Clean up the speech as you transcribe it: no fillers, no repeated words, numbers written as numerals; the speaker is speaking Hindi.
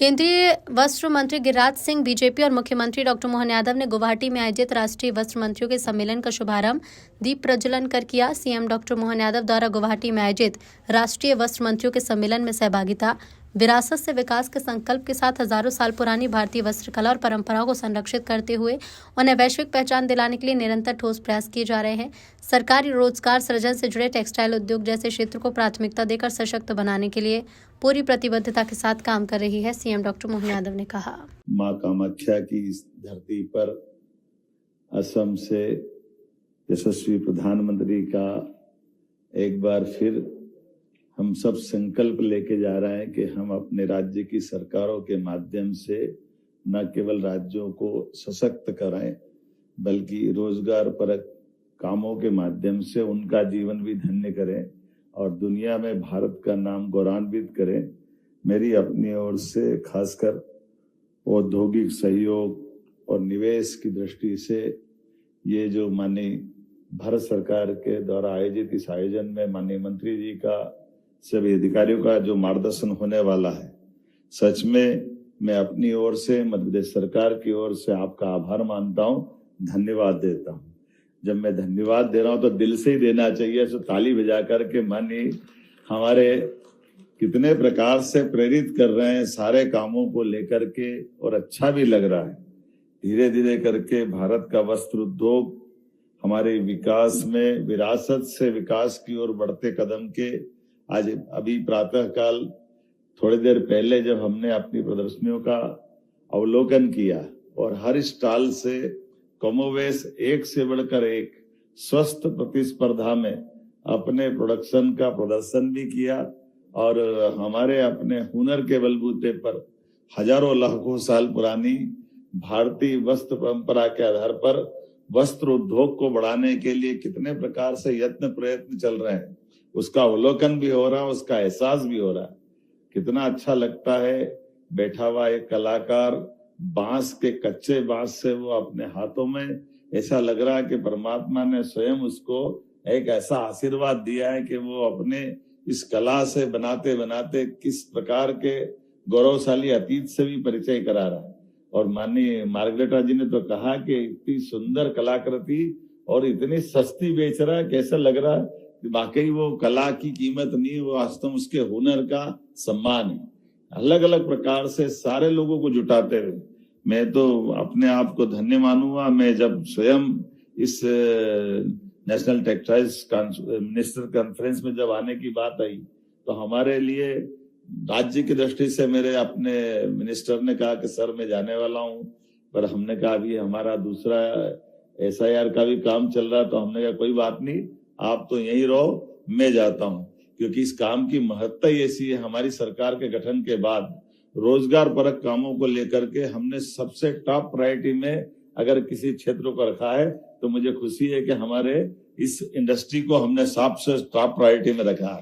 केंद्रीय वस्त्र मंत्री गिरिराज सिंह, बीजेपी और मुख्यमंत्री डॉक्टर मोहन यादव ने गुवाहाटी में आयोजित राष्ट्रीय वस्त्र मंत्रियों के सम्मेलन का शुभारंभ दीप प्रज्वलन कर किया। सीएम डॉक्टर मोहन यादव द्वारा गुवाहाटी में आयोजित राष्ट्रीय वस्त्र मंत्रियों के सम्मेलन में सहभागिता, विरासत से विकास के संकल्प के साथ हजारों साल पुरानी भारतीय वस्त्र कला और परंपराओं को संरक्षित करते हुए उन्हें वैश्विक पहचान दिलाने के लिए निरंतर ठोस प्रयास किए जा रहे हैं। सरकार रोजगार सृजन से जुड़े टेक्सटाइल उद्योग जैसे क्षेत्र को प्राथमिकता देकर सशक्त बनाने के लिए पूरी प्रतिबद्धता के साथ काम कर रही है, सीएम डॉक्टर मोहन यादव ने कहा। मां कामाख्या की इस धरती पर असम से यशस्वी प्रधानमंत्री का एक बार फिर हम सब संकल्प लेके जा रहे हैं कि हम अपने राज्य की सरकारों के माध्यम से न केवल राज्यों को सशक्त कराएं बल्कि रोजगार परक कामों के माध्यम से उनका जीवन भी धन्य करें और दुनिया में भारत का नाम गौरवान्वित करें। मेरी अपनी ओर से खासकर औद्योगिक सहयोग और निवेश की दृष्टि से ये जो माननीय भारत सरकार के द्वारा आयोजित इस आयोजन में माननीय मंत्री जी का सभी अधिकारियों का जो मार्गदर्शन होने वाला है, सच में मैं अपनी ओर से मध्य प्रदेश सरकार की ओर से आपका आभार मानता हूं, धन्यवाद देता हूं। जब मैं धन्यवाद दे रहा हूं तो दिल से ही देना चाहिए, तो ताली बजा करके मानिए हमारे कितने प्रकार से प्रेरित कर रहे हैं सारे कामों को लेकर के, और अच्छा भी लग रहा है। धीरे धीरे करके भारत का वस्त्र उद्योग हमारे विकास में विरासत से विकास की ओर बढ़ते कदम के आज अभी प्रातः काल थोड़ी देर पहले जब हमने अपनी प्रदर्शनियों का अवलोकन किया और हर स्टॉल से कमोवेश एक से बढ़कर एक स्वस्थ प्रतिस्पर्धा में अपने प्रोडक्शन का प्रदर्शन भी किया और हमारे अपने हुनर के बलबूते पर हजारों लाखों साल पुरानी भारतीय वस्त्र परंपरा के आधार पर वस्त्र उद्योग को बढ़ाने के लिए कितने प्रकार से प्रयत्न चल रहे हैं, उसका अवलोकन भी हो रहा है, उसका एहसास भी हो रहा है। कितना अच्छा लगता है बैठा हुआ एक कलाकार कच्चे बांस से वो अपने हाथों में, ऐसा लग रहा है कि परमात्मा ने स्वयं उसको एक ऐसा आशीर्वाद दिया है कि वो अपने इस कला से बनाते बनाते किस प्रकार के गौरवशाली अतीत से भी परिचय करा रहा है। और माननीय मार्गरेटा जी ने तो कहा कि इतनी सुंदर कलाकृति और इतनी सस्ती बेच रहा है, कैसा लग रहा है कि वाकई वो कला की कीमत नहीं, वो वास्तव में उसके हुनर का सम्मान है। अलग अलग प्रकार से सारे लोगों को जुटाते हुए मैं तो अपने आप को धन्य मानूंगा। मैं जब स्वयं इस नेशनल टेक्सटाइल्स मिनिस्टर कॉन्फ्रेंस में जब आने की बात आई तो हमारे लिए राज्य की दृष्टि से मेरे अपने मिनिस्टर ने कहा कि सर मैं जाने वाला हूं, पर हमने कहा अभी हमारा दूसरा SIR का भी काम चल रहा है, तो हमने कहा कोई बात नहीं, आप तो यहीं रहो, मैं जाता हूं, क्योंकि इस काम की महत्ता ही ऐसी है। हमारी सरकार के गठन के बाद रोजगार परक कामों को लेकर के हमने सबसे टॉप प्रायोरिटी में अगर किसी क्षेत्र को रखा है तो मुझे खुशी है कि हमारे इस इंडस्ट्री को हमने सबसे टॉप प्रायोरिटी में रखा है।